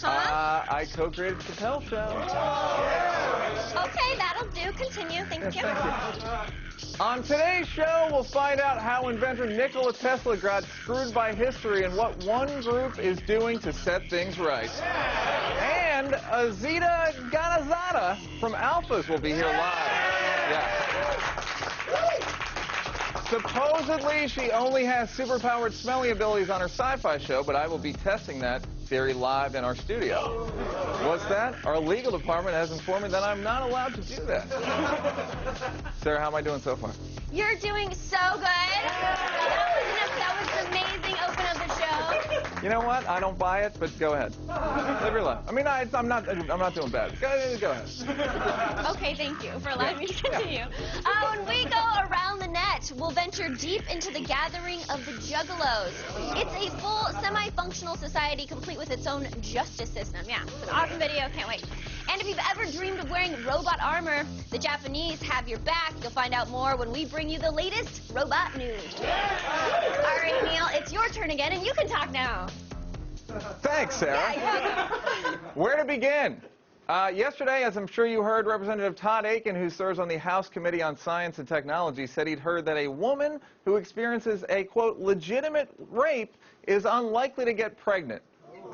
I co-created the Chappelle Show. Okay, that'll do. Continue. Thank you. On today's show, we'll find out how inventor Nikola Tesla got screwed by history and what one group is doing to set things right. And Azita Ganazada from Alphas will be here live. Supposedly, she only has superpowered smelling abilities on her sci-fi show, but I will be testing that theory live in our studio. What's that? Our legal department has informed me that I'm not allowed to do that. Sarah, how am I doing so far? You're doing so good. That was an amazing open of the show. You know what? I don't buy it, but go ahead. Live your life. I mean, I'm not doing bad. Go ahead. Okay, thank you for allowing me to continue. When we go around the net, we'll venture deep into the gathering of the Juggalos. It's a full, semi-functional society complete with its own justice system. Yeah, it's an awesome video. Can't wait. And if you've ever dreamed of wearing robot armor, the Japanese have your back. You'll find out more when we bring you the latest robot news. All right, Neil, it's your turn again, and you can talk now. Thanks, Sarah. Yeah, you're welcome. Where to begin? Yesterday, as I'm sure you heard, Representative Todd Akin, who serves on the House Committee on Science and Technology, said he'd heard that a woman who experiences a, quote, legitimate rape is unlikely to get pregnant.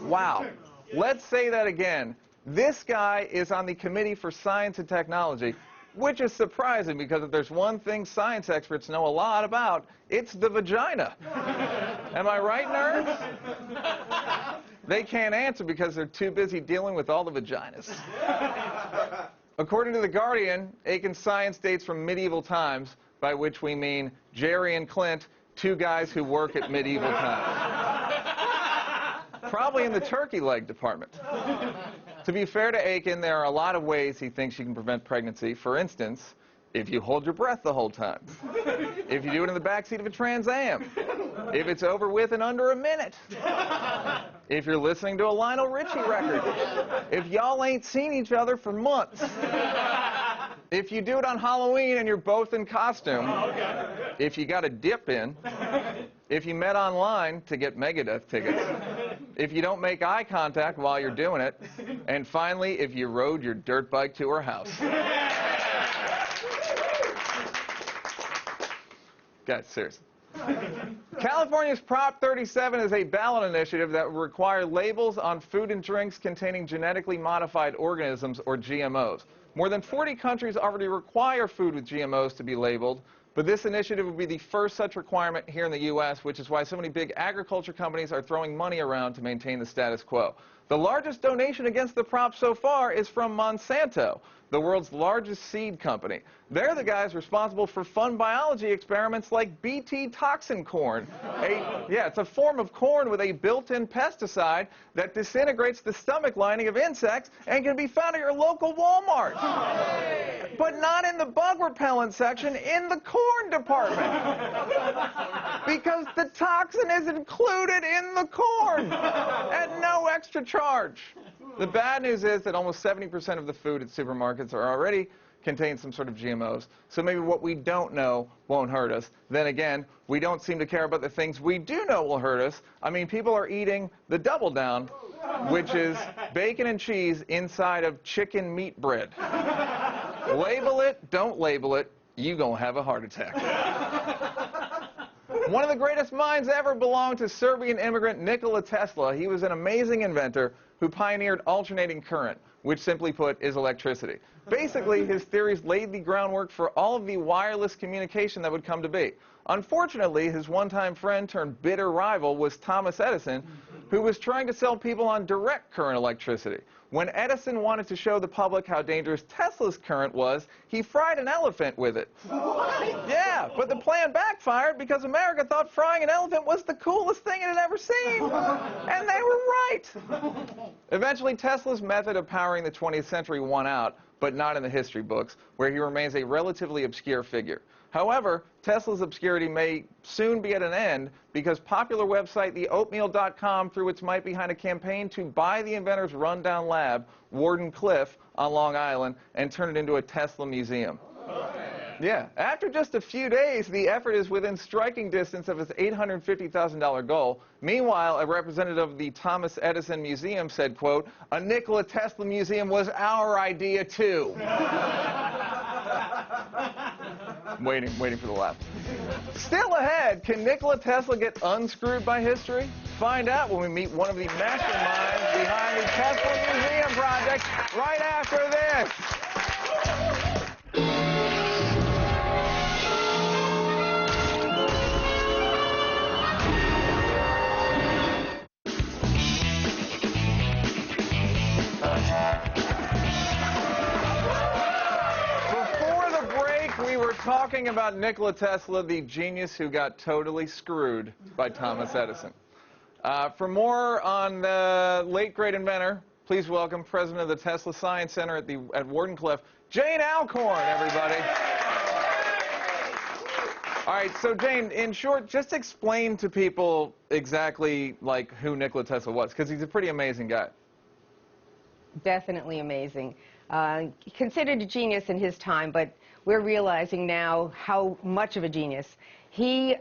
Wow. Let's say that again. This guy is on the Committee for Science and Technology, which is surprising because if there's one thing science experts know a lot about, it's the vagina. Am I right, nerds? They can't answer because they're too busy dealing with all the vaginas. According to The Guardian, Akin's science dates from medieval times, by which we mean Jerry and Clint, two guys who work at medieval times. Probably in the turkey leg department. To be fair to Akin, there are a lot of ways he thinks you can prevent pregnancy. For instance, if you hold your breath the whole time. If you do it in the backseat of a Trans Am. If it's over with in under a minute. If you're listening to a Lionel Richie record. If y'all ain't seen each other for months. If you do it on Halloween and you're both in costume. If you got a dip in. If you met online to get Megadeth tickets. If you don't make eye contact while you're doing it. And finally, if you rode your dirt bike to her house. Guys, seriously. California's Prop 37 is a ballot initiative that will require labels on food and drinks containing genetically modified organisms, or GMOs. More than 40 countries already require food with GMOs to be labeled, but this initiative will be the first such requirement here in the U.S., which is why so many big agriculture companies are throwing money around to maintain the status quo. The largest donation against the prop so far is from Monsanto, the world's largest seed company. They're the guys responsible for fun biology experiments like Bt toxin corn. It's a form of corn with a built-in pesticide that disintegrates the stomach lining of insects and can be found at your local Walmart. But not in the bug repellent section, in the corn department. Because the toxin is included in the corn at no extra charge. The bad news is that almost 70% of the food at supermarkets are already contain some sort of GMOs, so maybe what we don't know won't hurt us. Then again, we don't seem to care about the things we do know will hurt us. I mean, people are eating the double down, which is bacon and cheese inside of chicken meat bread. Label it, don't label it, you gonna have a heart attack. One of the greatest minds ever belonged to Serbian immigrant Nikola Tesla. He was an amazing inventor who pioneered alternating current, which simply put is electricity. Basically, his theories laid the groundwork for all of the wireless communication that would come to be. Unfortunately, his one-time friend turned bitter rival was Thomas Edison, who was trying to sell people on direct current electricity. When Edison wanted to show the public how dangerous Tesla's current was, he fried an elephant with it. Yeah, but the plan backfired because America thought frying an elephant was the coolest thing it had ever seen. And they were right. Eventually, Tesla's method of powering the 20th century won out, but not in the history books, where he remains a relatively obscure figure. However, Tesla's obscurity may soon be at an end because popular website theoatmeal.com threw its might behind a campaign to buy the inventor's rundown lab, Warden Cliff, on Long Island, and turn it into a Tesla museum. Yeah. After just a few days, the effort is within striking distance of his $850,000 goal. Meanwhile, a representative of the Thomas Edison Museum said, quote, "A Nikola Tesla museum was our idea, too." waiting for the laugh. Still ahead, can Nikola Tesla get unscrewed by history? Find out when we meet one of the masterminds behind the Tesla Museum project right after this. We were talking about Nikola Tesla, the genius who got totally screwed by Thomas Edison. For more on the late great inventor, please welcome President of the Tesla Science Center at Wardenclyffe, Jane Alcorn, everybody. All right, so Jane, in short, just explain to people exactly like who Nikola Tesla was, because he's a pretty amazing guy. Definitely amazing. Considered a genius in his time, but we're realizing now how much of a genius. He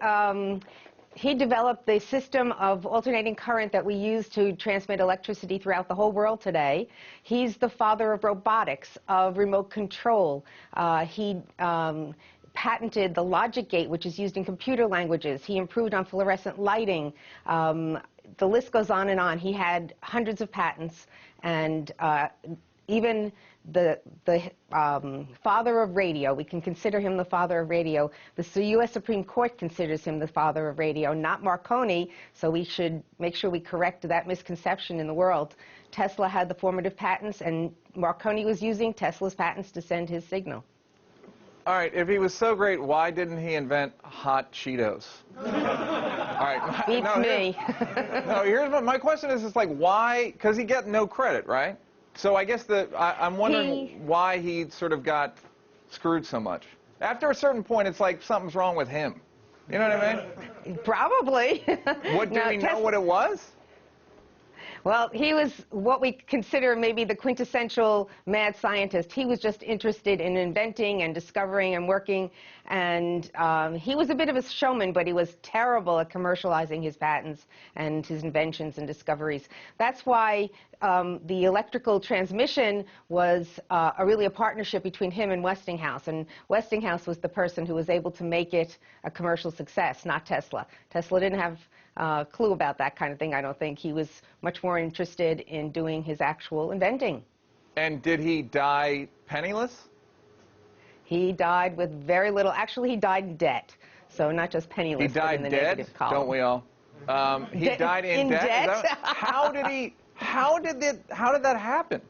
developed the system of alternating current that we use to transmit electricity throughout the whole world today. He's the father of robotics, of remote control. He patented the logic gate, which is used in computer languages. He improved on fluorescent lighting. The list goes on and on. He had hundreds of patents, and even the father of radio, we can consider him the father of radio. The U.S. Supreme Court considers him the father of radio, not Marconi, so we should make sure we correct that misconception in the world. Tesla had the formative patents, and Marconi was using Tesla's patents to send his signal. All right, if he was so great, why didn't he invent hot Cheetos? All right. Beats me. Here's my question is like, why? Because he got no credit, right? So I guess I'm wondering why he sort of got screwed so much. After a certain point, it's like something's wrong with him. You know what I mean? Probably. Do we know what it was? Well, he was what we consider maybe the quintessential mad scientist. He was just interested in inventing and discovering and working, and he was a bit of a showman, but he was terrible at commercializing his patents and his inventions and discoveries. That's why the electrical transmission was really a partnership between him and Westinghouse, and Westinghouse was the person who was able to make it a commercial success, not Tesla. Tesla didn't have clue about that kind of thing, I don't think. He was much more interested in doing his actual inventing. And did he die penniless? He died with very little. Actually, he died in debt, so not just penniless. He died but in the dead, negative column. don't we all? He died in debt? How did that happen?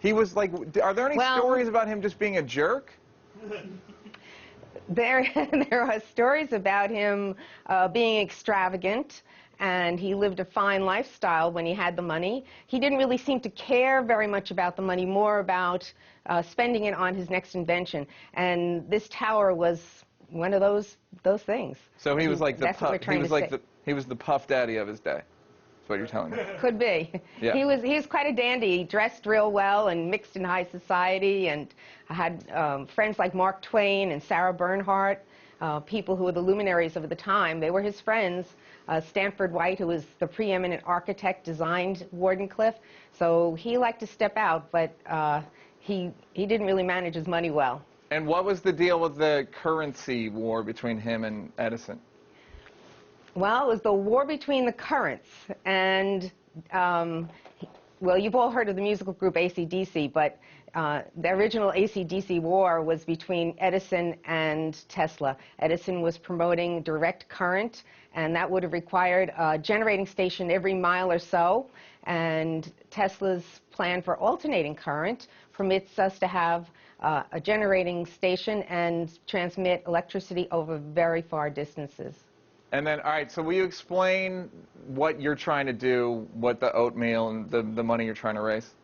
He was like, are there any stories about him just being a jerk? There are stories about him being extravagant, and he lived a fine lifestyle when he had the money. He didn't really seem to care very much about the money, more about spending it on his next invention. And this tower was one of those things. So he was like he was the Puff Daddy of his day. That's what you're telling me. Could be. Yeah. He was quite a dandy. He dressed real well and mixed in high society, and had friends like Mark Twain and Sarah Bernhardt, people who were the luminaries of the time. They were his friends. Stanford White, who was the preeminent architect, designed Wardenclyffe. So he liked to step out, but he didn't really manage his money well. And what was the deal with the currency war between him and Edison? Well, it was the war between the currents, and well, you've all heard of the musical group AC/DC, but the original AC/DC war was between Edison and Tesla. Edison was promoting direct current, and that would have required a generating station every mile or so, and Tesla's plan for alternating current permits us to have a generating station and transmit electricity over very far distances. And then, all right, so will you explain what you're trying to do, what the oatmeal and the money you're trying to raise?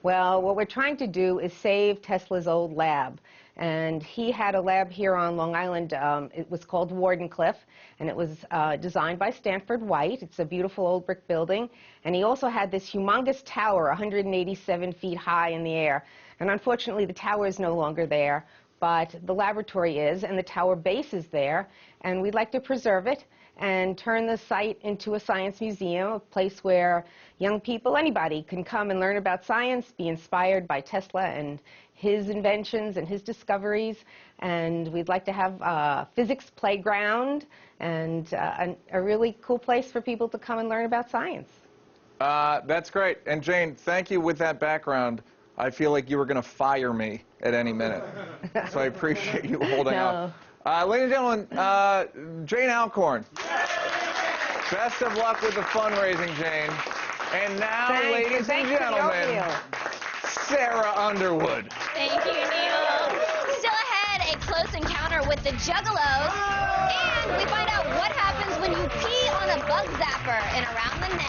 Well, what we're trying to do is save Tesla's old lab. And he had a lab here on Long Island. It was called Wardenclyffe, and it was designed by Stanford White. It's a beautiful old brick building. And he also had this humongous tower, 187 feet high in the air. And unfortunately, the tower is no longer there. but the laboratory is, and the tower base is there, and we'd like to preserve it and turn the site into a science museum, a place where young people, anybody, can come and learn about science, be inspired by Tesla and his inventions and his discoveries. And we'd like to have a physics playground and a really cool place for people to come and learn about science. That's great. And Jane, thank you. With that background, I feel like you were going to fire me at any minute. So I appreciate you holding out. Ladies and gentlemen, Jane Alcorn. Best of luck with the fundraising, Jane. And now, ladies and gentlemen, Sarah Underwood. Thank you, Neil. Still ahead, a close encounter with the Juggalos. And we find out what happens when you pee on a bug zapper in Around the Net.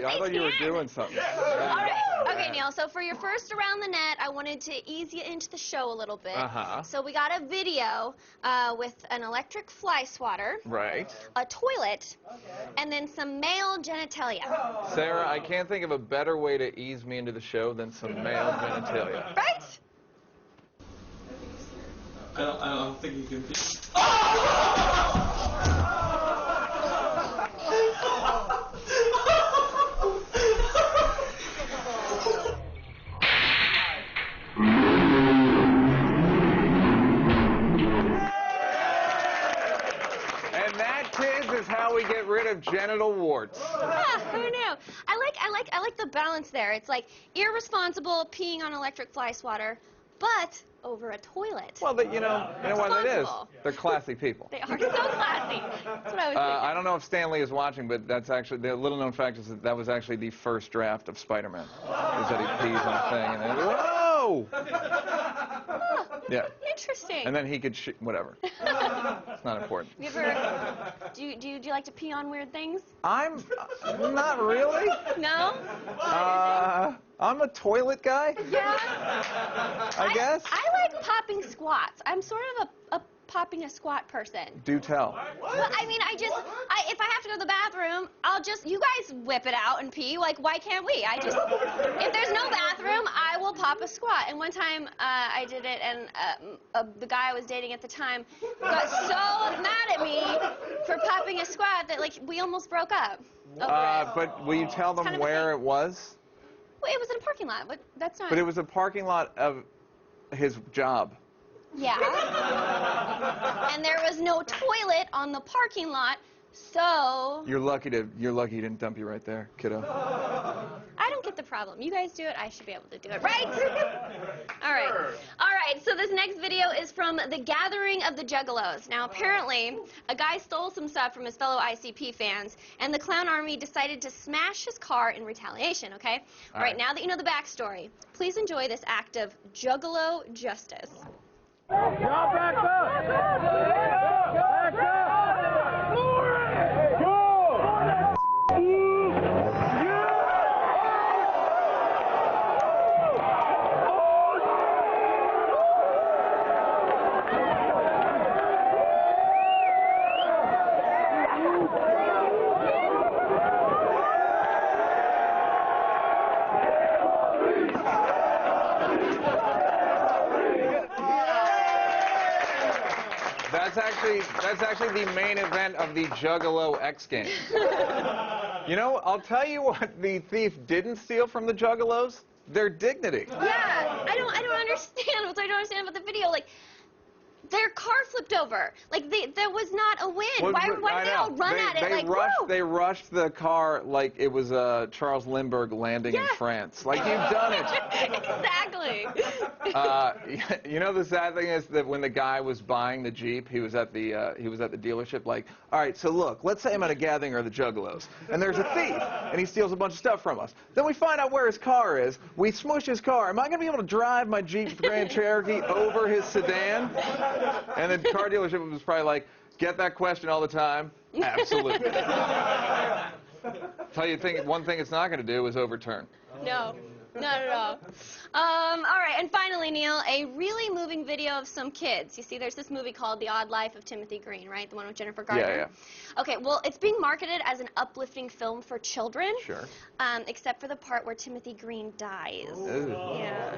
I thought you were doing something. All right. Okay, Neil, so for your first Around the Net, I wanted to ease you into the show a little bit. So we got a video with an electric fly swatter. Right. A toilet. And then some male genitalia. Sarah, I can't think of a better way to ease me into the show than some male genitalia. Right? I don't think you can be. Is how we get rid of genital warts. Who knew? I like the balance there. It's like irresponsible peeing on electric fly swatter, but over a toilet. Well, you know what it is? They're classy people. They are so classy. That's what I was thinking. I don't know if Stanley is watching, but that's actually, the little known fact is that was actually the first draft of Spider-Man. Is that he pees on a thing and then, whoa! Yeah. Interesting. And then he could whatever. It's not important. You ever, do you like to pee on weird things? I'm not really. No? I'm a toilet guy. Yeah. I guess. I like popping squats. I'm sort of a popping a squat person. Do tell. Well, I mean, if I have to go to the bathroom, you guys whip it out and pee. Like, why can't we? If there's no bathroom, I will pop a squat. And one time I did it, and the guy I was dating at the time got so mad at me for popping a squat that, like, we almost broke up. But will you tell them where it was? Well, it was in a parking lot, but that's not... But it was a parking lot of his job. Yeah. And there was no toilet on the parking lot, so... You're lucky he didn't dump you right there, kiddo. I don't get the problem. You guys do it, I should be able to do it, right? All right. All right, so this next video is from the Gathering of the Juggalos. Now, apparently, a guy stole some stuff from his fellow ICP fans, and the clown army decided to smash his car in retaliation, okay? All right, now that you know the backstory, please enjoy this act of Juggalo justice. Y'all back up! Back up! That's actually the main event of the Juggalo X Games. You know, I'll tell you what the thief didn't steal from the Juggalos: their dignity. Yeah, I don't understand. What I don't understand about the video, like, their car flipped over. Like, there was not a win. Well, why did they all run at it like, woo? They rushed the car like it was Charles Lindbergh landing in France. Like, you've done it. Exactly. You know, the sad thing is that when the guy was buying the Jeep, he was at the dealership. Like, all right, so look, let's say I'm at a gathering of the Juggalos, and there's a thief, and he steals a bunch of stuff from us. Then we find out where his car is. We smush his car. Am I going to be able to drive my Jeep Grand Cherokee over his sedan? And the car dealership was probably like, get that question all the time? Absolutely. Tell you one thing it's not going to do is overturn. No, not at all. All right, and finally, Neil, a really moving video of some kids. You see, there's this movie called The Odd Life of Timothy Green, right? The one with Jennifer Garner. Yeah, yeah. Okay, well, it's being marketed as an uplifting film for children. Sure. Except for the part where Timothy Green dies. Ooh. Yeah.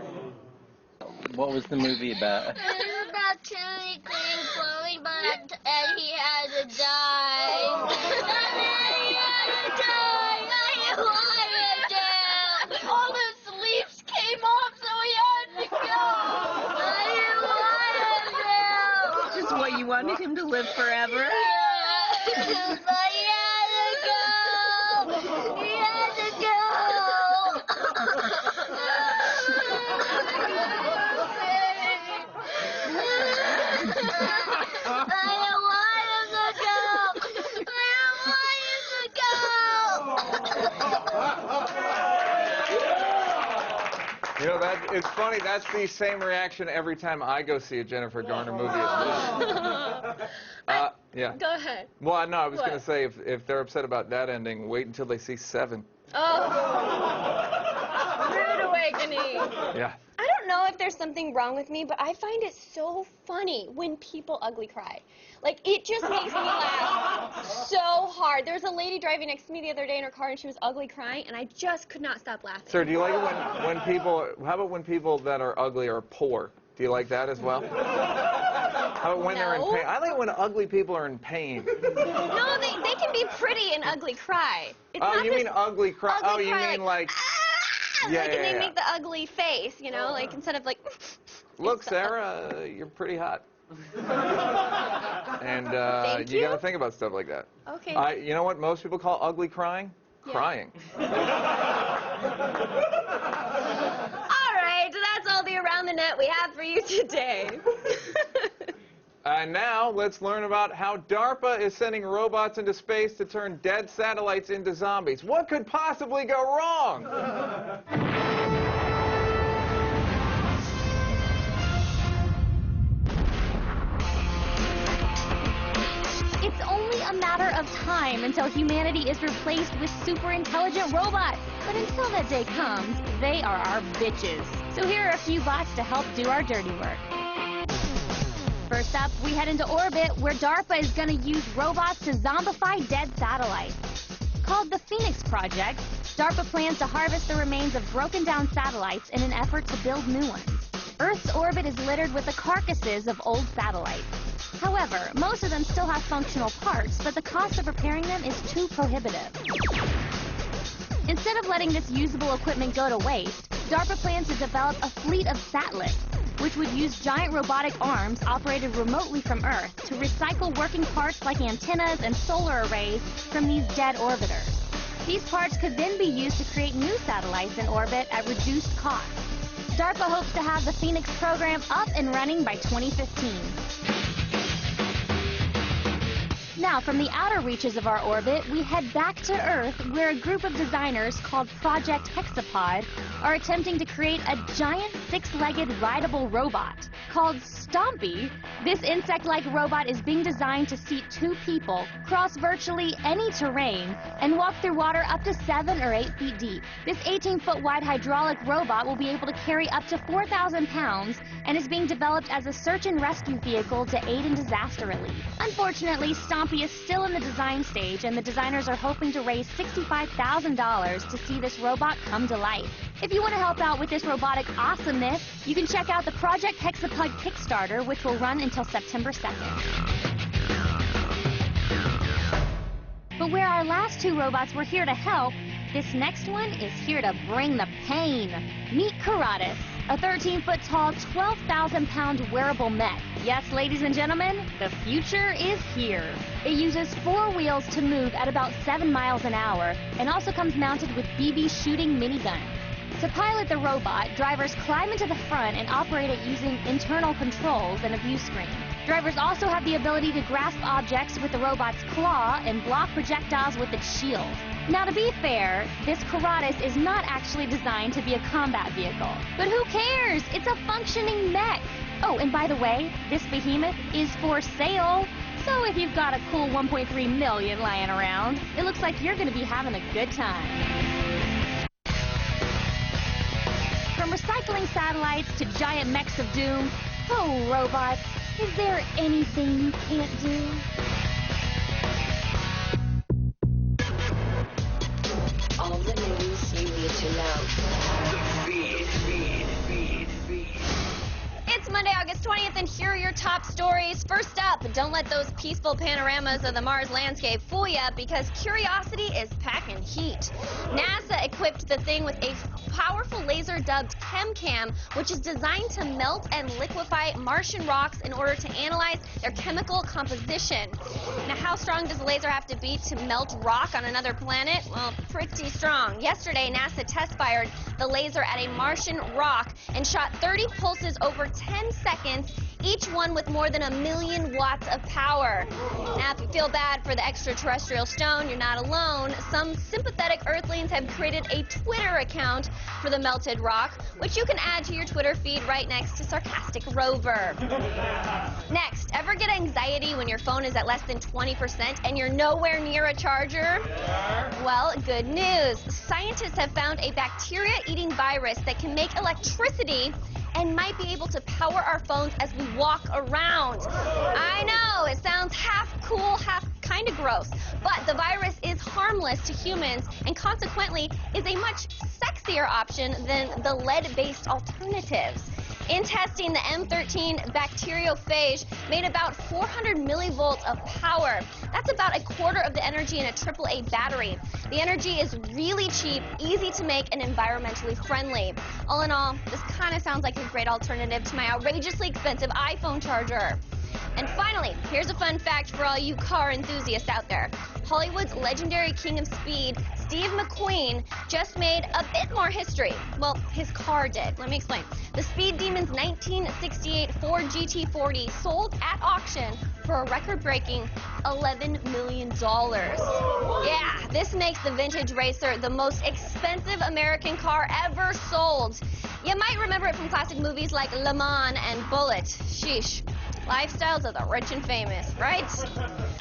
What was the movie about? It was about Timothy Green floating, and he had to die. And then he had to die. I didn't want him to. All his leaves came off, so he had to go. I didn't want him to. Just what, you wanted him to live forever? Yeah. But he had to go. He had to go. You know, it's funny. That's the same reaction every time I go see a Jennifer Garner movie. Yeah. Go ahead. Well, no, I was What? going to say, if they're upset about that ending, wait until they see 7. Oh. Rude awakening. Yeah. I don't know if there's something wrong with me, but I find it so funny when people ugly cry. Like, it just makes me laugh so hard. There was a lady driving next to me the other day in her car, and she was ugly crying, and I just could not stop laughing. Sir, do you like it when people, how about when people that are ugly are poor? Do you like that as well? How about when they're in No. pain? I like when ugly people are in pain. No, they can be pretty and ugly cry. It's Oh, not you this mean ugly cry? ugly Oh, you cry, mean like... "Ah!" Yeah, like, yeah, and they yeah. make the ugly face, you know, like instead of like. Look, it's the ugly- Sarah, you're pretty hot. And Thank you you. got to think about stuff like that. Okay. You know what most people call ugly crying? Yeah. Crying. All right, that's all the Around the Net we have for you today. And now let's learn about how DARPA is sending robots into space to turn dead satellites into zombies. What could possibly go wrong? It's only a matter of time until humanity is replaced with super intelligent robots. But until that day comes, they are our bitches. So here are a few bots to help do our dirty work. First up, we head into orbit, where DARPA is going to use robots to zombify dead satellites. Called the Phoenix Project, DARPA plans to harvest the remains of broken down satellites in an effort to build new ones. Earth's orbit is littered with the carcasses of old satellites. However, most of them still have functional parts, but the cost of repairing them is too prohibitive. Instead of letting this usable equipment go to waste, DARPA plans to develop a fleet of satlets, which would use giant robotic arms operated remotely from Earth to recycle working parts like antennas and solar arrays from these dead orbiters. These parts could then be used to create new satellites in orbit at reduced cost. DARPA hopes to have the Phoenix program up and running by 2015. Now, from the outer reaches of our orbit, we head back to Earth, where a group of designers called Project Hexapod are attempting to create a giant six-legged rideable robot. Called Stompy, this insect-like robot is being designed to seat 2 people, cross virtually any terrain, and walk through water up to 7 or 8 feet deep. This 18-foot wide hydraulic robot will be able to carry up to 4,000 pounds and is being developed as a search and rescue vehicle to aid in disaster relief. Unfortunately, Stompy is still in the design stage, and the designers are hoping to raise $65,000 to see this robot come to life. If you want to help out with this robotic awesomeness, you can check out the Project Hexapod Kickstarter, which will run until September 2nd. But where our last 2 robots were here to help, this next one is here to bring the pain. Meet Karatis, a 13-foot tall, 12,000-pound wearable mech. Yes, ladies and gentlemen, the future is here. It uses 4 wheels to move at about 7 miles an hour and also comes mounted with BB shooting miniguns. To pilot the robot, drivers climb into the front and operate it using internal controls and a view screen. Drivers also have the ability to grasp objects with the robot's claw and block projectiles with its shield. Now, to be fair, this Karatis is not actually designed to be a combat vehicle. But who cares? It's a functioning mech. Oh, and by the way, this behemoth is for sale. So if you've got a cool 1.3 million lying around, it looks like you're going to be having a good time. From recycling satellites to giant mechs of doom, oh robots, is there anything you can't do? All the news you need to know. The feed. It's Monday, August 20th, and here are your top stories. First up, don't let those peaceful panoramas of the Mars landscape fool you, because Curiosity is packing heat. NASA equipped the thing with a powerful laser dubbed ChemCam, which is designed to melt and liquefy Martian rocks in order to analyze their chemical composition. Now, how strong does the laser have to be to melt rock on another planet? Well, pretty strong. Yesterday, NASA test-fired the laser at a Martian rock and shot 30 pulses over 10 seconds, each one with more than 1,000,000 watts of power. Now, if you feel bad for the extraterrestrial stone, you're not alone. Some sympathetic Earthlings have created a Twitter account for the melted rock, which you can add to your Twitter feed right next to Sarcastic Rover. Next, ever get anxiety when your phone is at less than 20% and you're nowhere near a charger? Well, good news. Scientists have found a bacteria-eating virus that can make electricity and might be able to power our phones as we walk around. I know, it sounds half cool, half kind of gross, but the virus is harmless to humans and consequently is a much sexier option than the lead-based alternatives. In testing, the M13 bacteriophage made about 400 millivolts of power. That's about a quarter of the energy in a AAA battery. The energy is really cheap, easy to make, and environmentally friendly. All in all, this kind of sounds like a great alternative to my outrageously expensive iPhone charger. And finally, here's a fun fact for all you car enthusiasts out there. Hollywood's legendary king of speed, Steve McQueen, just made a bit more history. Well, his car did. Let me explain. The Speed Demon's 1968 Ford GT40 sold at auction for a record-breaking $11 million. Yeah, this makes the vintage racer the most expensive American car ever sold. You might remember it from classic movies like Le Mans and Bullet. Sheesh. Lifestyles of the rich and famous, right?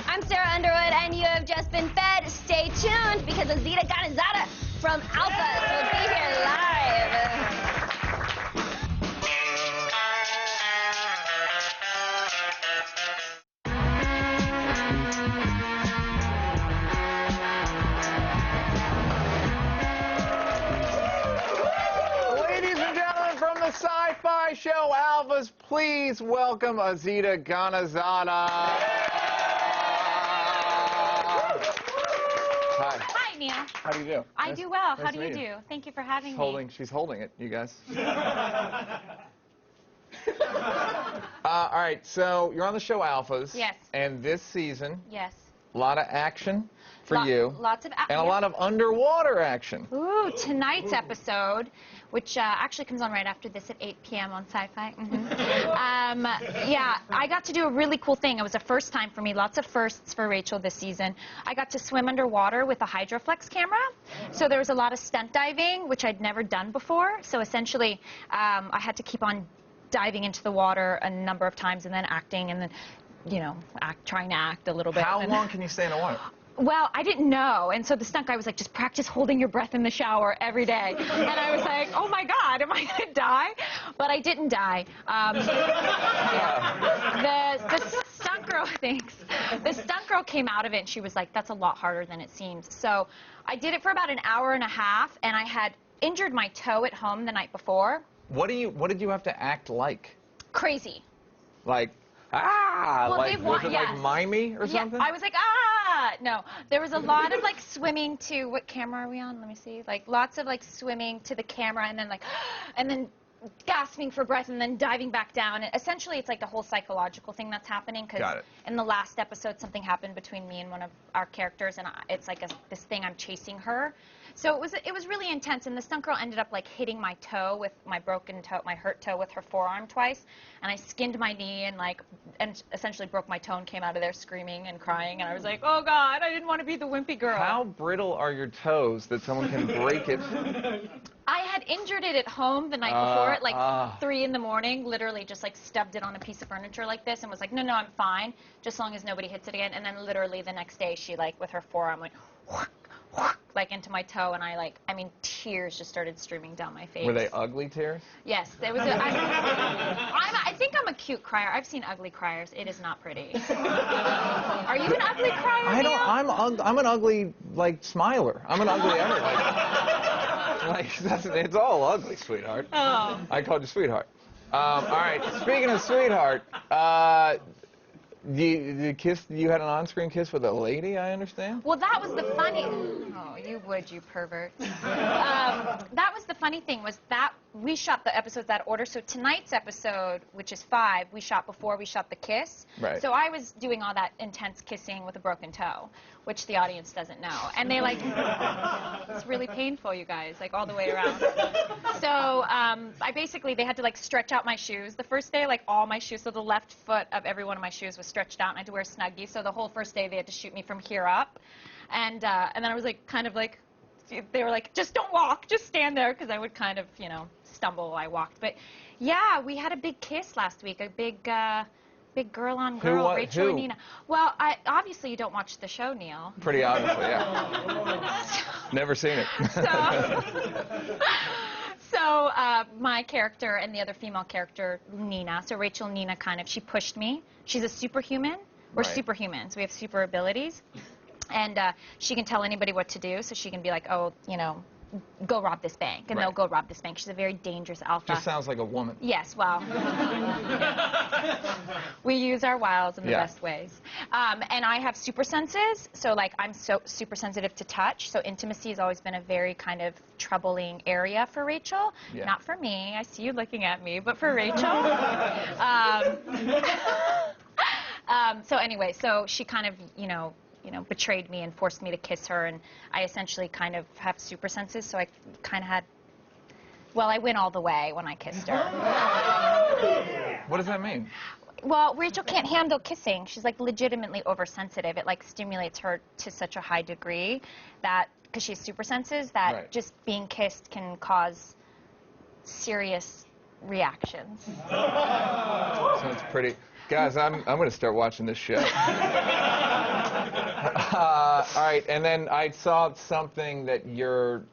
I'm Sarah Underwood, and you have just been fed. Stay tuned, because Azita Ganazada from Alphas will be here live. Sci-Fi show Alphas, please welcome Azita Ganazada. Hi. Hi, Neil. How do you do? I do well. Nice How do to you meet do? Thank you for having me. She's holding it, you guys. All right, so you're on the show Alphas. Yes. And this season, Yes. a lot of action for you. Lots of and a lot of underwater action. Ooh, tonight's episode, which actually comes on right after this at 8 p.m. on Sci-Fi. Yeah, I got to do a really cool thing. It was a first time for me. Lots of firsts for Rachel this season. I got to swim underwater with a Hydroflex camera. So there was a lot of stunt diving, which I'd never done before. So essentially, I had to keep on diving into the water a number of times and then acting and then, you know, trying to act a little bit. How long can you stay in the water? Well, I didn't know, and so the stunt guy was like, just practice holding your breath in the shower every day. And I was like, oh my God, am I going to die? But I didn't die. The stunt girl, thanks. The stunt girl came out of it, and she was like, that's a lot harder than it seems. So I did it for about an hour and a half, and I had injured my toe at home the night before. What did you have to act like? Crazy. Like, well, like, was it like mimey or something? Yeah, I was like, no. There was a lot of like swimming to, what camera are we on? Let me see. Like lots of like swimming to the camera and then like, and then gasping for breath and then diving back down. And essentially, it's like a whole psychological thing that's happening because in the last episode, something happened between me and one of our characters, and it's like this thing I'm chasing her. So it was really intense, and the stunt girl ended up like hitting my toe with my broken toe, my hurt toe with her forearm twice, and I skinned my knee and essentially broke my toe and came out of there screaming and crying, and I was like, oh God, I didn't want to be the wimpy girl. How brittle are your toes that someone can break it? I had injured it at home the night before at like 3 in the morning. Literally just like stubbed it on a piece of furniture like this and was like, no, I'm fine, just as long as nobody hits it again. And then literally the next day she like with her forearm went like into my toe, and I mean, tears just started streaming down my face. Were they ugly tears? Yes, there was. I think I'm a cute crier. I've seen ugly criers. It is not pretty. Are you an ugly crier? I don't. I'm an ugly like smiler. I'm an ugly everything. It's all ugly, sweetheart. Oh. I called you sweetheart. All right. Speaking of sweetheart, you had an on-screen kiss with a lady, I understand? Well, that was the funny. Oh, you would, you pervert. That was the funny thing, was that we shot the episodes that order. So tonight's episode, which is 5, we shot before we shot the kiss. Right. So I was doing all that intense kissing with a broken toe, which the audience doesn't know. And they like, it's really painful, you guys, like all the way around. So they had to like stretch out my shoes. The first day, like all my shoes, so the left foot of every one of my shoes was stretched out, and I had to wear Snuggies. So the whole first day they had to shoot me from here up. And then I was like, kind of like, they were like, just don't walk, just stand there, because I would kind of, you know, stumble while I walked. But yeah, we had a big kiss last week, a big girl on girl, Rachel and Nina. Well, obviously you don't watch the show, Neil. Pretty obviously, yeah. Never seen it. So my character and the other female character, Nina, so Rachel and Nina she pushed me. She's a superhuman. We're superhumans. We have super abilities. And she can tell anybody what to do, so she can be like, oh, you know, go rob this bank, and they'll go rob this bank. She's a very dangerous alpha. Just sounds like a woman. Yes, well, we use our wiles in the best ways. And I have super senses, so like I'm so super sensitive to touch, so intimacy has always been a very kind of troubling area for Rachel. Yeah. Not for me, I see you looking at me, but for Rachel. So anyway, so she kind of, you know, betrayed me and forced me to kiss her, and I essentially kind of have super senses, so I kind of had, well, I went all the way when I kissed her. What does that mean? Well, Rachel can't handle kissing. She's like legitimately oversensitive. It like stimulates her to such a high degree that, because she has super senses, that just being kissed can cause serious reactions. Sounds pretty. Guys, I'm going to start watching this show. All right, and then I saw something that your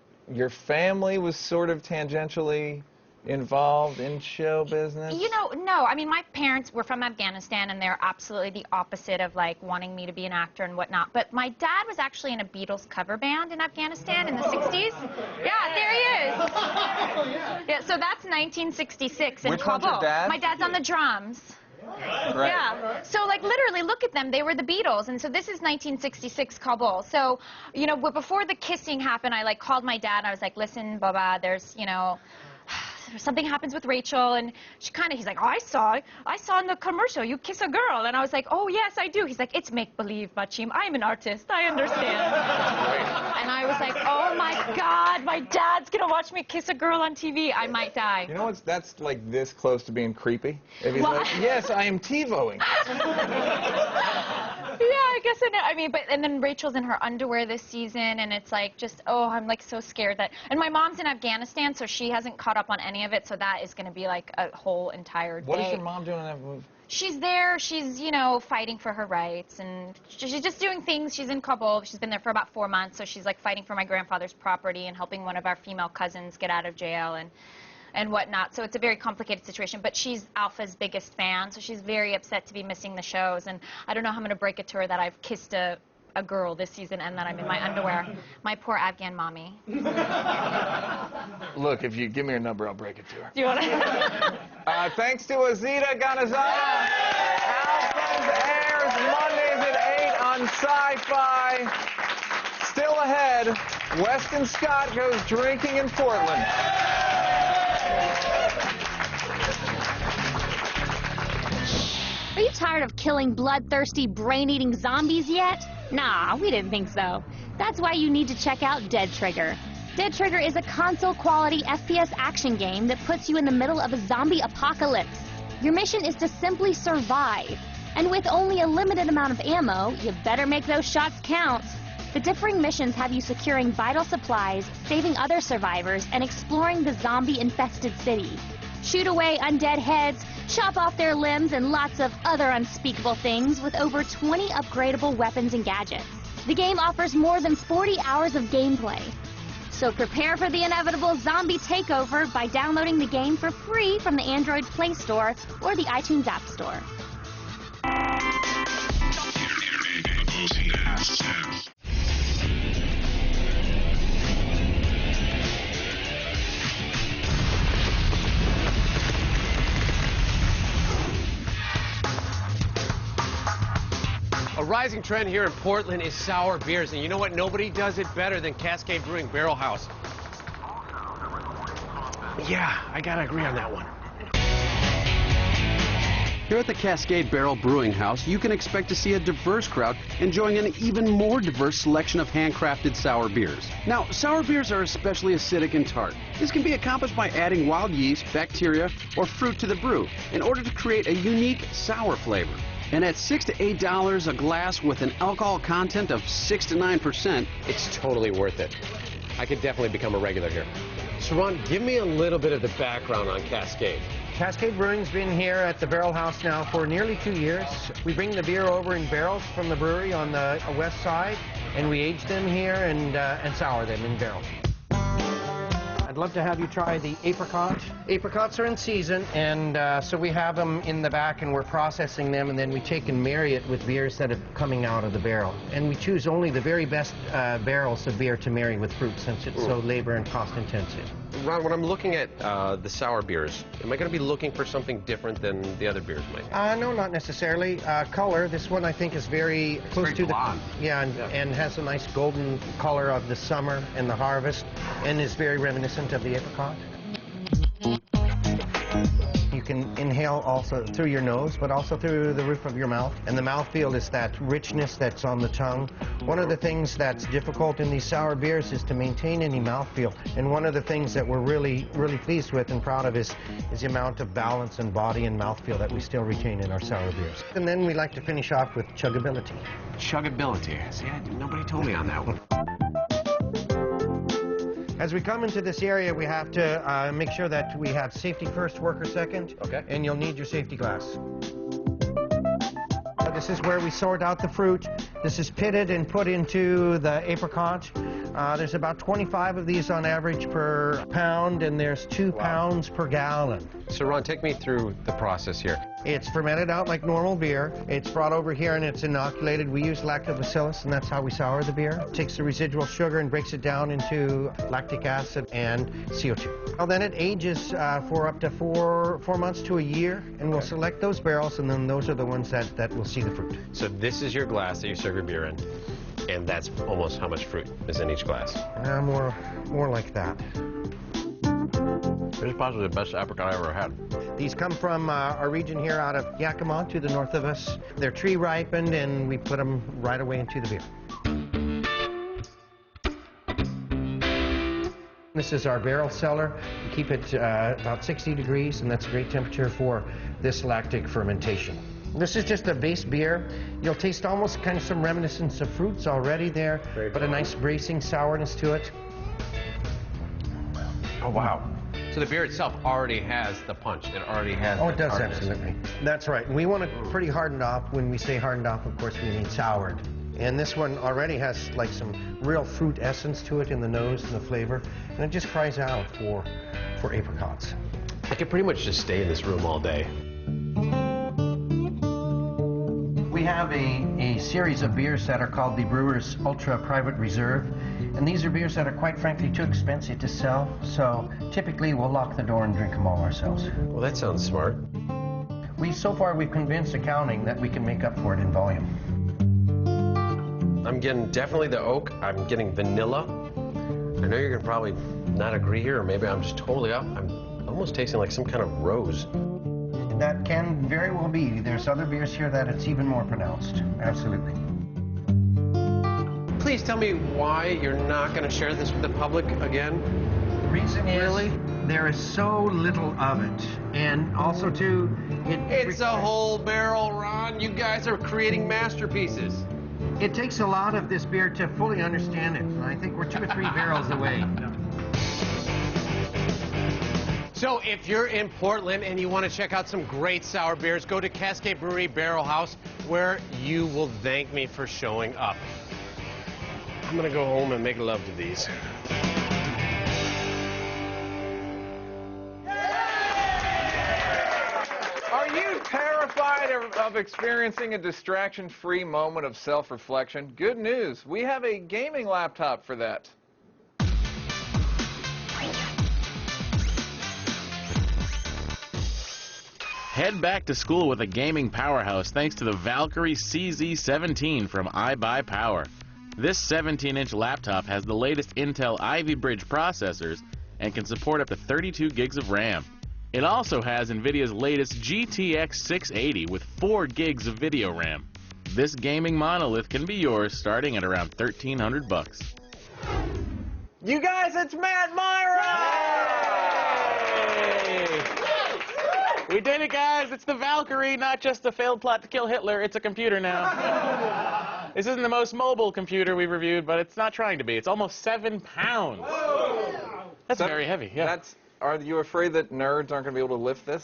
family was sort of tangentially involved in show business. You know, no. I mean, my parents were from Afghanistan, and they're absolutely the opposite of like wanting me to be an actor and whatnot. But my dad was actually in a Beatles cover band in Afghanistan in the 60s. Yeah, there he is. Yeah, so that's 1966 in Which one's Kabul. your dad? My dad's on the drums. Right. Yeah. So, like, literally, look at them. They were the Beatles. And so this is 1966 Kabul. So, you know, before the kissing happened, I, like, called my dad. I was like, listen, Baba, there's, you know, something happens with Rachel. And he's like, oh, I saw in the commercial, you kiss a girl. And I was like, oh, yes, I do. He's like, it's make-believe, Bachim. I'm an artist. I understand. And I was like, oh, my God, my dad's going to watch me kiss a girl on TV. I might die. You know what's, that's like this close to being creepy? If he's like, yes, I am TiVoing. Yeah, I guess I know. I mean, and then Rachel's in her underwear this season, and it's like just, oh, I'm like so scared that, and my mom's in Afghanistan, so she hasn't caught up on any of it, so that is going to be like a whole entire day. What is your mom doing in that movie? She's there, she's, you know, fighting for her rights, and she's just doing things. She's in Kabul. She's been there for about 4 months, so she's like fighting for my grandfather's property and helping one of our female cousins get out of jail and whatnot. So it's a very complicated situation, but she's Alpha's biggest fan, so she's very upset to be missing the shows, and I don't know how I'm going to break it to her that I've kissed a girl this season and that I'm in my underwear. My poor Afghan mommy. Look, if you give me your number, I'll break it to her. Do you want to? Thanks to Azita Ganazada. Alphas airs Mondays at 8 on Sci-Fi. Still ahead, Weston Scott goes drinking in Portland. Are you tired of killing bloodthirsty, brain-eating zombies yet? Nah, we didn't think so. That's why you need to check out Dead Trigger. Dead Trigger is a console-quality FPS action game that puts you in the middle of a zombie apocalypse. Your mission is to simply survive. And with only a limited amount of ammo, you better make those shots count. The differing missions have you securing vital supplies, saving other survivors, and exploring the zombie-infested city. Shoot away undead heads, chop off their limbs, and lots of other unspeakable things with over 20 upgradable weapons and gadgets. The game offers more than 40 hours of gameplay. So prepare for the inevitable zombie takeover by downloading the game for free from the Android Play Store or the iTunes App Store. A rising trend here in Portland is sour beers, and you know what? Nobody does it better than Cascade Brewing Barrel House. Yeah, I gotta agree on that one. Here at the Cascade Barrel Brewing House, you can expect to see a diverse crowd enjoying an even more diverse selection of handcrafted sour beers. Now, sour beers are especially acidic and tart. This can be accomplished by adding wild yeast, bacteria, or fruit to the brew in order to create a unique sour flavor. And at $6 to $8 a glass with an alcohol content of 6 to 9%, It's totally worth it. I could definitely become a regular here. Sharon, give me a little bit of the background on Cascade. Cascade Brewing's been here at the Barrel House now for nearly 2 years. We bring the beer over in barrels from the brewery on the west side, and we age them here and sour them in barrels. I'd love to have you try the apricot. Apricots are in season, and so we have them in the back, and we're processing them, and then we take and marry it with beers that are coming out of the barrel. And we choose only the very best barrels of beer to marry with fruit, since it's so labor and cost intensive. Ron, when I'm looking at the sour beers, am I going to be looking for something different than the other beers might? No, not necessarily. Color, this one I think is very close very to blonde. and has a nice golden color of the summer and the harvest, and is very reminiscent of the apricot. You can inhale also through your nose, but also through the roof of your mouth. And the mouthfeel is that richness that's on the tongue. One of the things that's difficult in these sour beers is to maintain any mouthfeel. And one of the things that we're really pleased with and proud of is the amount of balance and body and mouthfeel that we still retain in our sour beers. And then we like to finish off with chuggability. Chuggability. See, nobody told me on that one. As we come into this area, we have to make sure that we have safety first, worker second. Okay. And you'll need your safety glass. This is where we sort out the fruit. This is pitted and put into the apricot. There's about 25 of these on average per pound, and there's 2 pounds per gallon. So, Ron, take me through the process here. It's fermented out like normal beer. It's brought over here and it's inoculated. We use lactobacillus, and that's how we sour the beer. It takes the residual sugar and breaks it down into lactic acid and CO2. Well, then it ages for up to four months to a year, and we'll select those barrels, and then those are the ones that will see the fruit. So this is your glass that you serve your beer in, and that's almost how much fruit is in each glass. More like that. This is possibly the best apricot I ever had. These come from our region here out of Yakima to the north of us. They're tree ripened, and we put them right away into the beer. This is our barrel cellar. We keep it about 60 degrees, and that's a great temperature for this lactic fermentation. This is just a base beer. You'll taste almost kind of some reminiscence of fruits already there, but a nice bracing sourness to it. Oh, wow. So the beer itself already has the punch. It already has Oh, it does, hardness. absolutely. That's right. We want it pretty hardened off. When we say hardened off, of course, we mean soured. And this one already has like some real fruit essence to it in the nose and the flavor, and it just cries out for apricots. I could pretty much just stay in this room all day. We have a series of beers that are called the Brewer's Ultra Private Reserve, and these are beers that are quite frankly too expensive to sell, so typically we'll lock the door and drink them all ourselves. Well, that sounds smart. So far we've convinced accounting that we can make up for it in volume. I'm getting definitely the oak. I'm getting vanilla. I know you're gonna probably not agree here, or maybe I'm just totally off. I'm almost tasting like some kind of rose. That can very well be. There's other beers here that it's even more pronounced. Absolutely. Please tell me why you're not going to share this with the public again. The reason is there is so little of it, and also too, it's a whole barrel, Ron. You guys are creating masterpieces. It takes a lot of this beer to fully understand it, and I think we're 2 or 3 barrels away. So if you're in Portland and you want to check out some great sour beers, go to Cascade Brewery Barrel House, where you will thank me for showing up. I'm going to go home and make love to these. Are you terrified of experiencing a distraction-free moment of self-reflection? Good news. We have a gaming laptop for that. Head back to school with a gaming powerhouse thanks to the Valkyrie CZ17 from iBuyPower. This 17-inch laptop has the latest Intel Ivy Bridge processors and can support up to 32 gigs of RAM. It also has NVIDIA's latest GTX 680 with 4 gigs of video RAM. This gaming monolith can be yours starting at around $1,300. You guys, it's Matt Myra! Hey! We did it, guys! It's the Valkyrie, not just a failed plot to kill Hitler. It's a computer now. This isn't the most mobile computer we've reviewed, but it's not trying to be. It's almost 7 pounds. That's very heavy, yeah. Are you afraid that nerds aren't going to be able to lift this?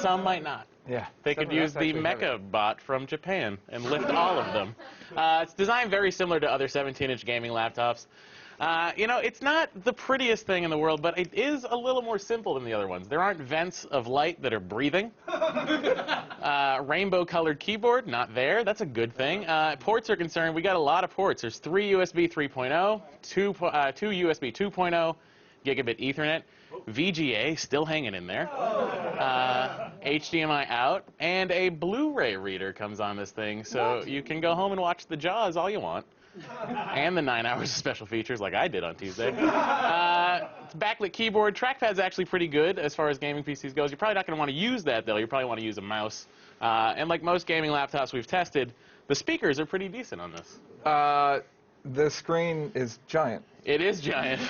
Some might not. Yeah. They could use the Mecha bot from Japan and lift all of them. It's designed very similar to other 17-inch gaming laptops. You know, it's not the prettiest thing in the world, but it is a little more simple than the other ones. There aren't vents of light that are breathing. Rainbow-colored keyboard, not there. That's a good thing. Ports are concerned. We got a lot of ports. There's 3 USB 3.0, 2 USB 2.0, gigabit Ethernet, VGA still hanging in there, HDMI out, and a Blu-ray reader comes on this thing, so you can go home and watch the Jaws all you want. And the 9 hours of special features like I did on Tuesday. It's backlit keyboard. Trackpad's actually pretty good as far as gaming PCs goes. You're probably not going to want to use that, though. You probably want to use a mouse. And like most gaming laptops we've tested, the speakers are pretty decent on this. The screen is giant. It is giant.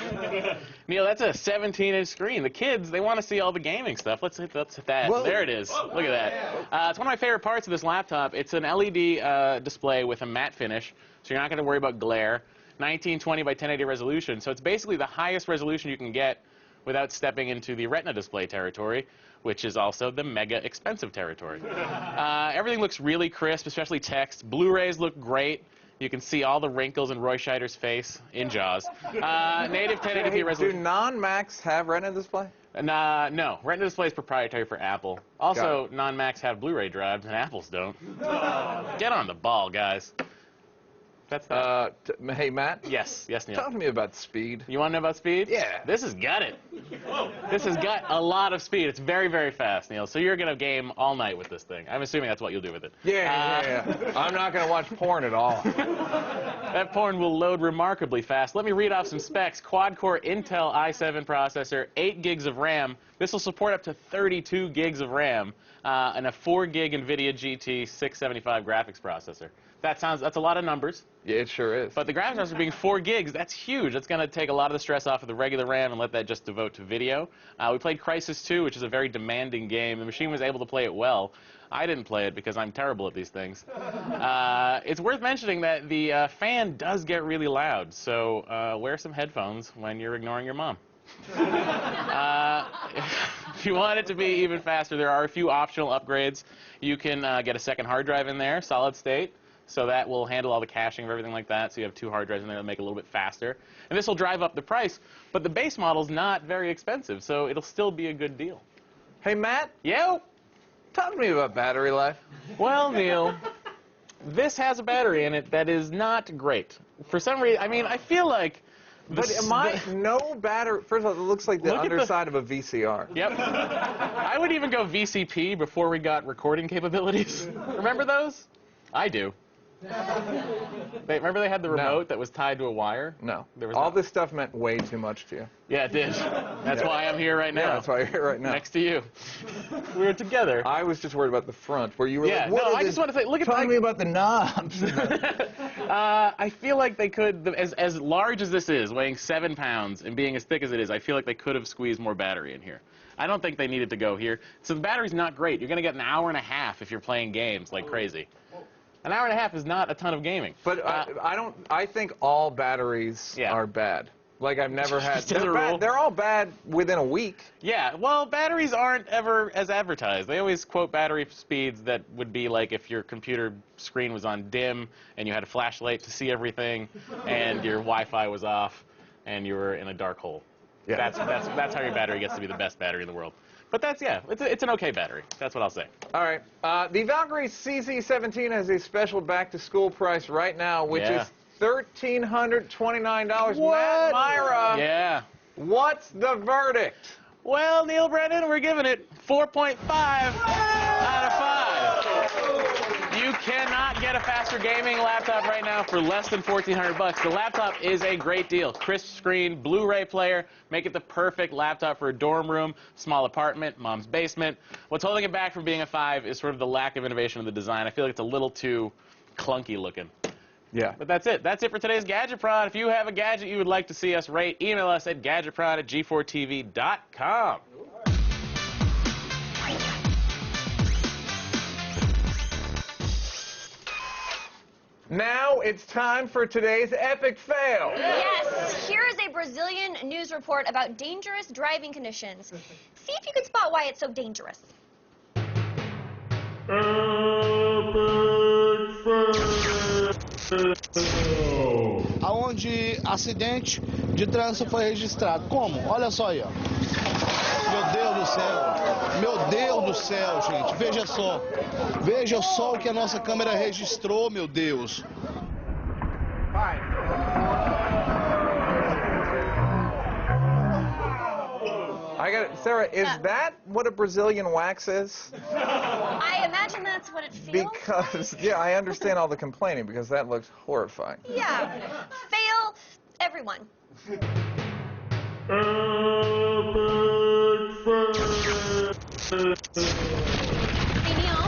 Neil, that's a 17-inch screen. The kids, they want to see all the gaming stuff. Let's hit that. Whoa. There it is. Look at that. It's one of my favorite parts of this laptop. It's an LED display with a matte finish, so you're not going to worry about glare. 1920 by 1080 resolution, so it's basically the highest resolution you can get without stepping into the Retina display territory, which is also the mega expensive territory. Everything looks really crisp, especially text. Blu-rays look great. You can see all the wrinkles in Roy Scheider's face in Jaws. Native 1080p resolution. Do non-Macs have Retina display? No. Retina display is proprietary for Apple. Also, non-Macs have Blu-ray drives, and Apples don't. Get on the ball, guys. That's that. Hey, Matt? Yes, Neil. Talk to me about speed. You want to know about speed? Yeah. This has got it. This has got a lot of speed. It's very, very fast, Neil. So you're going to game all night with this thing. I'm assuming that's what you'll do with it. Yeah. I'm not going to watch porn at all. That porn will load remarkably fast. Let me read off some specs. Quad-core Intel i7 processor, 8 gigs of RAM. This will support up to 32 gigs of RAM, and a 4 gig NVIDIA GT 675 graphics processor. That's a lot of numbers. Yeah, it sure is. But the graphics processor being 4 gigs, that's huge. That's going to take a lot of the stress off of the regular RAM and let that just devote to video. We played Crysis 2, which is a very demanding game. The machine was able to play it well. I didn't play it because I'm terrible at these things. It's worth mentioning that the fan does get really loud, so wear some headphones when you're ignoring your mom. If you want it to be even faster, there are a few optional upgrades. You can get a second hard drive in there, solid state. So that will handle all the caching of everything like that. So you have 2 hard drives in there that make it a little bit faster. And this will drive up the price. But the base model's not very expensive, so it'll still be a good deal. Hey, Matt? Yo? Talk to me about battery life. Well, Neil, this has a battery in it that is not great. For some reason, I mean, I feel like... no battery... First of all, it looks like the underside of a VCR. Yep. I would even go VCP before we got recording capabilities. Remember those? I do. Remember they had the remote that was tied to a wire? No. All this stuff meant way too much to you. Yeah, it did. That's why I'm here right now. Yeah, that's why you're here right now. Next to you. We were together. I was just worried about the front, where you were like, no, I just want to say, look at Talk to me about the knobs. I feel like they could, as large as this is, weighing 7 pounds and being as thick as it is, I feel like they could have squeezed more battery in here. I don't think they needed to go here. So the battery's not great. You're going to get an hour and a half if you're playing games like crazy. An hour and a half is not a ton of gaming. But I think all batteries are bad. Like, I've never had. They're all bad within a week. Yeah, well, batteries aren't ever as advertised. They always quote battery speeds that would be like if your computer screen was on dim and you had a flashlight to see everything and your Wi-Fi was off and you were in a dark hole. Yeah. That's how your battery gets to be the best battery in the world. But it's an okay battery. That's what I'll say. All right. The Valkyrie CZ17 has a special back-to-school price right now, which is $1,329. What? Matt Myra. Yeah. What's the verdict? Well, Neil Brennan, we're giving it 4.5 out of 5. You cannot get a faster gaming laptop right now for less than $1,400. The laptop is a great deal. Crisp screen, Blu-ray player, make it the perfect laptop for a dorm room, small apartment, mom's basement. What's holding it back from being a 5 is sort of the lack of innovation in the design. I feel like it's a little too clunky looking. Yeah. But that's it. That's it for today's Gadget Prod. If you have a gadget you would like to see us rate, email us at gadgetprod@g4tv.com. Now it's time for today's epic fail. Yes, here is a Brazilian news report about dangerous driving conditions. See if you can spot why it's so dangerous. Aonde acidente de trânsito foi registrado. Como? Olha só aí, ó. Meu Deus do céu. Meu Deus do céu, gente. Veja só. Veja só o que a nossa câmera registrou, meu Deus. Sarah, is that what a Brazilian wax is? I imagine that's what it feels Because, yeah, I understand all the complaining because that looks horrifying. Yeah. Fail, everyone. Hey, Neil,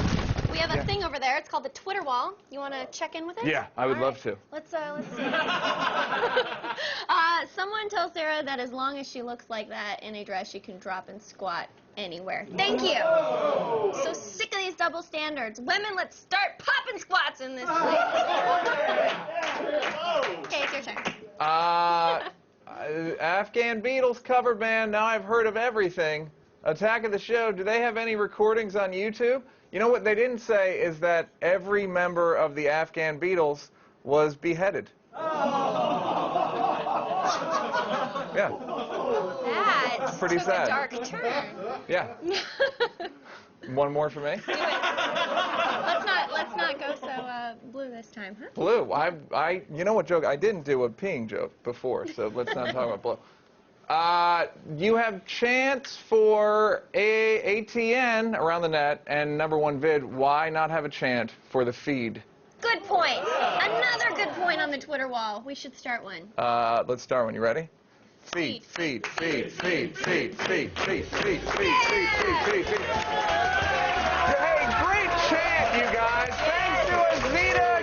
we have a thing over there. It's called the Twitter wall. You want to check in with it? Yeah, I would love to. Let's see. Someone tell Sarah that as long as she looks like that in a dress, she can drop and squat anywhere. Thank you. So sick of these double standards. Women, let's start popping squats in this place. Okay, it's your turn. Afghan Beatles cover band, now I've heard of everything. Attack of the Show, do they have any recordings on YouTube? You know what they didn't say is that every member of the Afghan Beatles was beheaded. Yeah. That pretty took sad. a dark turn. Yeah. One more for me? Do it. Let's not go so blue this time, huh? Blue. You know what joke? I didn't do a peeing joke before, so let's not talk about blue. You have chance for ATN around the net and #1 vid. Why not have a chant for the feed? Good point. Another good point on the Twitter wall. We should start one. Let's start one. You ready? Feed, feed, feed, feed, feed, feed, feed, feed, feed, feed, feed, feed. Hey, great chant, you guys. Thanks to Azita.